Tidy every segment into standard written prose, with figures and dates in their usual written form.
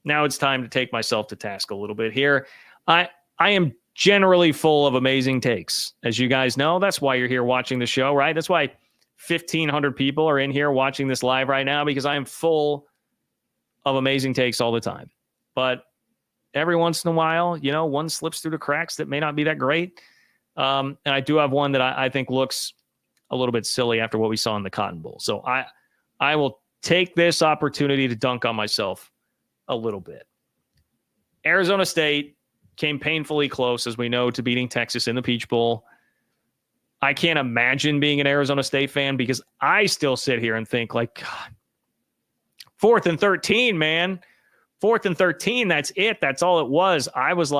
now it's time to take myself to task a little bit here. I am generally full of amazing takes. As you guys know, that's why you're here watching the show, right? That's why 1,500 people are in here watching this live right now, because I am full of amazing takes all the time. But every once in a while, one slips through the cracks that may not be that great. And I do have one that I think looks a little bit silly after what we saw in the Cotton Bowl. So I will take this opportunity to dunk on myself a little bit. Arizona State came painfully close, as we know, to beating Texas in the Peach Bowl. I can't imagine being an Arizona State fan, because I still sit here and think, like, God, 4th and 13, man. 4th and 13, that's it. That's all it was. I was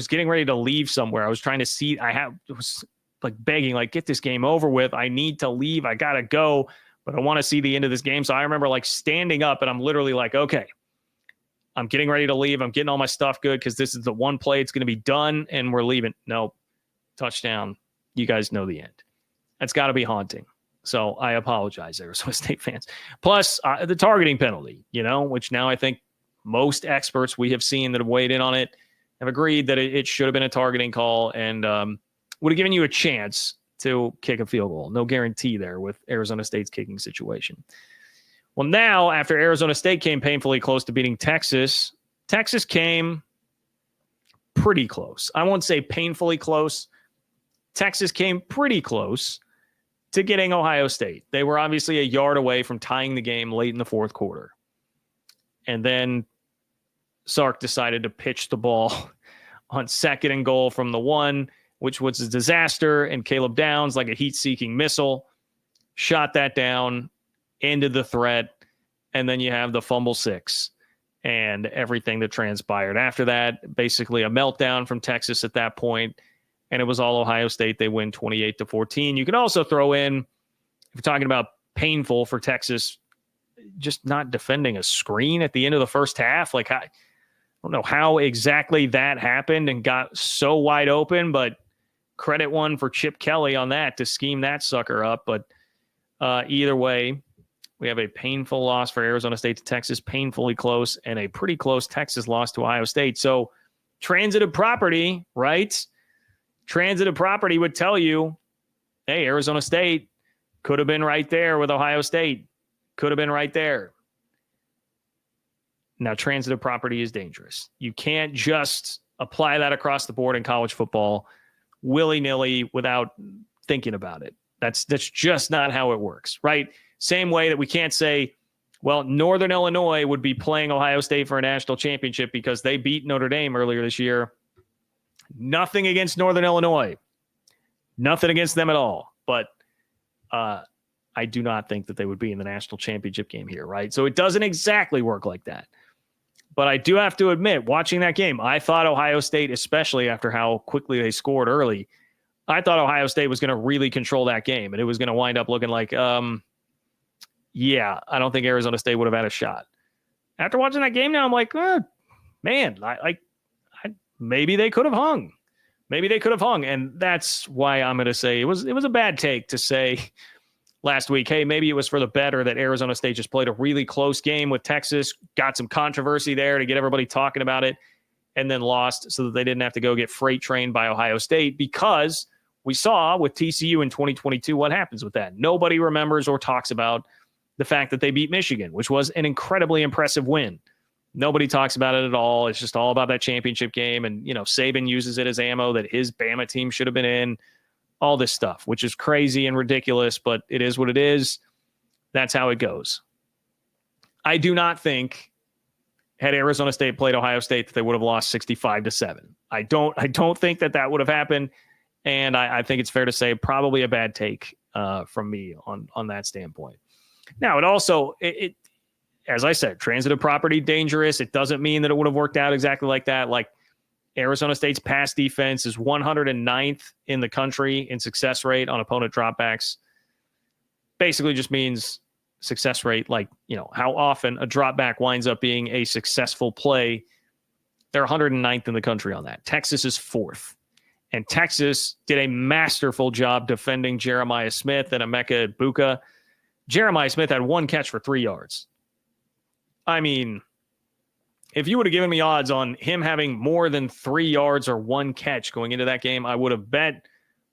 getting ready to leave somewhere. I was trying to see. It was like begging, like, get this game over with. I need to leave. I got to go, but I want to see the end of this game. So I remember like standing up, and I'm literally like, okay, I'm getting ready to leave. I'm getting all my stuff good, because this is the one play. It's going to be done, and we're leaving. No, touchdown. You guys know the end. That's got to be haunting. So I apologize, Arizona State fans. Plus, the targeting penalty, which now I think most experts we have seen that have weighed in on it have agreed that it should have been a targeting call, and would have given you a chance to kick a field goal. No guarantee there with Arizona State's kicking situation. Well, now, after Arizona State came painfully close to beating Texas, Texas came pretty close. I won't say painfully close. Texas came pretty close to getting Ohio State. They were obviously a yard away from tying the game late in the fourth quarter. And then Sark decided to pitch the ball on 2nd and goal from the 1, which was a disaster. And Caleb Downs, like a heat-seeking missile, shot that down, ended the threat. And then you have the fumble 6 and everything that transpired after that. Basically a meltdown from Texas at that point. And it was all Ohio State. They win 28-14. You can also throw in, if you're talking about painful for Texas, just not defending a screen at the end of the first half. Like, I don't know how exactly that happened and got so wide open, but credit one for Chip Kelly on that to scheme that sucker up. But either way, we have a painful loss for Arizona State to Texas, painfully close, and a pretty close Texas loss to Ohio State. So transitive property, right? Transitive property would tell you, hey, Arizona State could have been right there with Ohio State. Could have been right there. Now, transitive property is dangerous. You can't just apply that across the board in college football willy-nilly without thinking about it. That's just not how it works, right? Same way that we can't say, well, Northern Illinois would be playing Ohio State for a national championship because they beat Notre Dame earlier this year. Nothing against Northern Illinois. Nothing against them at all. But I do not think that they would be in the national championship game here, right? So it doesn't exactly work like that. But I do have to admit, watching that game, I thought Ohio State, especially after how quickly they scored early, I thought Ohio State was going to really control that game. And it was going to wind up looking like, yeah, I don't think Arizona State would have had a shot. After watching that game now, I'm like, man, maybe they could have hung. Maybe they could have hung. And that's why I'm going to say it was a bad take to say last week, hey, maybe it was for the better that Arizona State just played a really close game with Texas, got some controversy there to get everybody talking about it, and then lost so that they didn't have to go get freight trained by Ohio State, because we saw with TCU in 2022 what happens with that. Nobody remembers or talks about the fact that they beat Michigan, which was an incredibly impressive win. Nobody talks about it at all. It's just all about that championship game. And, Saban uses it as ammo that his Bama team should have been in. All this stuff, which is crazy and ridiculous, but it is what it is. That's how it goes. I do not think, had Arizona State played Ohio State, that they would have lost 65-7. I don't think that would have happened. And I think it's fair to say probably a bad take from me on that standpoint. Now, it also, as I said, transitive property, dangerous. It doesn't mean that it would have worked out exactly like that. Like, Arizona State's pass defense is 109th in the country in success rate on opponent dropbacks. Basically just means success rate, like, how often a dropback winds up being a successful play. They're 109th in the country on that. Texas is 4th. And Texas did a masterful job defending Jeremiah Smith and Emeka Egbuka. Jeremiah Smith had one catch for 3 yards. I mean, If you would have given me odds on him having more than 3 yards or 1 catch going into that game, I would have bet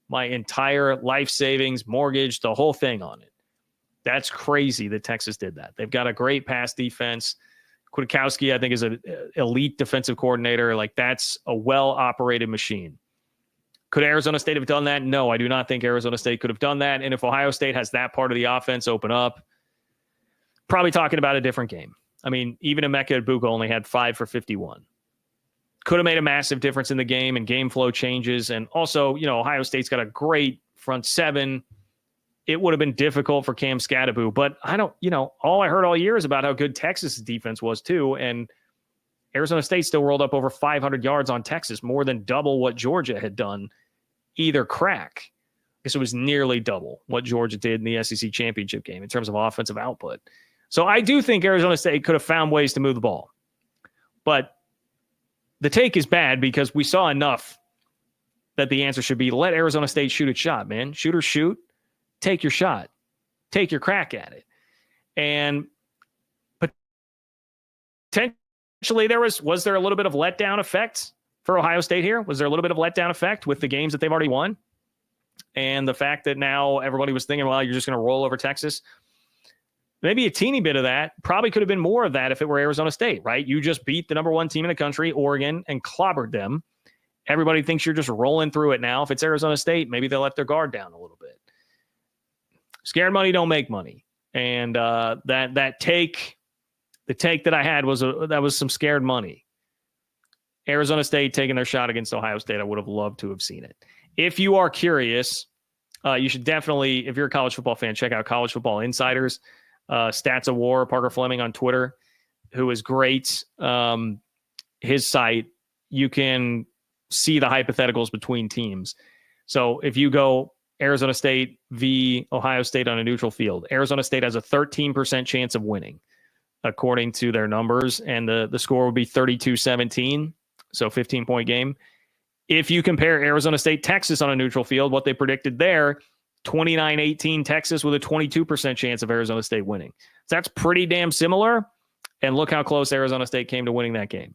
my entire life savings, mortgage, the whole thing on it. That's crazy that Texas did that. They've got a great pass defense. Kwiatkowski, I think, is an elite defensive coordinator. Like, that's a well-operated machine. Could Arizona State have done that? No, I do not think Arizona State could have done that. And if Ohio State has that part of the offense open up, probably talking about a different game. I mean, even Emeka Egbuka only had 5 for 51. Could have made a massive difference in the game and game flow changes. And also, Ohio State's got a great front seven. It would have been difficult for Cam Scatterbo, but all I heard all year is about how good Texas' defense was too. And Arizona State still rolled up over 500 yards on Texas, more than double what Georgia had done either crack. I guess it was nearly double what Georgia did in the SEC championship game in terms of offensive output. So I do think Arizona State could have found ways to move the ball. But the take is bad because we saw enough that the answer should be let Arizona State shoot its shot, man. Shoot or shoot. Take your shot. Take your crack at it. And potentially was there a little bit of letdown effect for Ohio State here? Was there a little bit of letdown effect with the games that they've already won? And the fact that now everybody was thinking, well, you're just going to roll over Texas. Maybe a teeny bit of that. Probably could have been more of that if it were Arizona State, right? You just beat the number 1 team in the country, Oregon, and clobbered them. Everybody thinks you're just rolling through it now. If it's Arizona State, maybe they'll let their guard down a little bit. Scared money don't make money. And the take that I had was some scared money. Arizona State taking their shot against Ohio State. I would have loved to have seen it. If you are curious, you should definitely, if you're a college football fan, check out College Football Insiders. Stats of War, Parker Fleming on Twitter, who is great. His site, you can see the hypotheticals between teams. So if you go Arizona State v. Ohio State on a neutral field, Arizona State has a 13% chance of winning, according to their numbers, and the score would be 32-17, so 15-point game. If you compare Arizona State, Texas on a neutral field, what they predicted there, 29-18 Texas with a 22% chance of Arizona State winning. So that's pretty damn similar. And look how close Arizona State came to winning that game.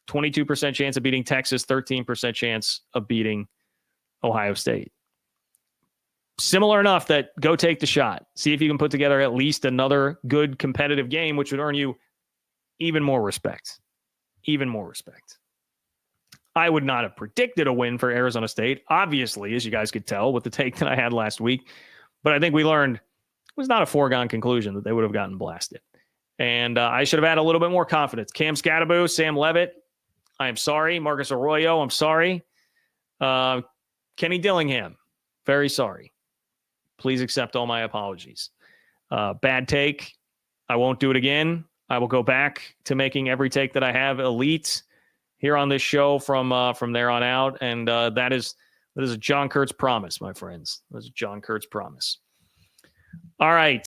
22% chance of beating Texas, 13% chance of beating Ohio State. Similar enough that go take the shot. See if you can put together at least another good competitive game, which would earn you even more respect. Even more respect. I would not have predicted a win for Arizona State, obviously, as you guys could tell with the take that I had last week. But I think we learned it was not a foregone conclusion that they would have gotten blasted. And I should have had a little bit more confidence. Cam Scatterbo, Sam Levitt, I am sorry. Marcus Arroyo, I'm sorry. Kenny Dillingham, very sorry. Please accept all my apologies. Bad take. I won't do it again. I will go back to making every take that I have elite here on this show from there on out. And that is a John Kurtz promise, my friends. That is a John Kurtz promise. All right.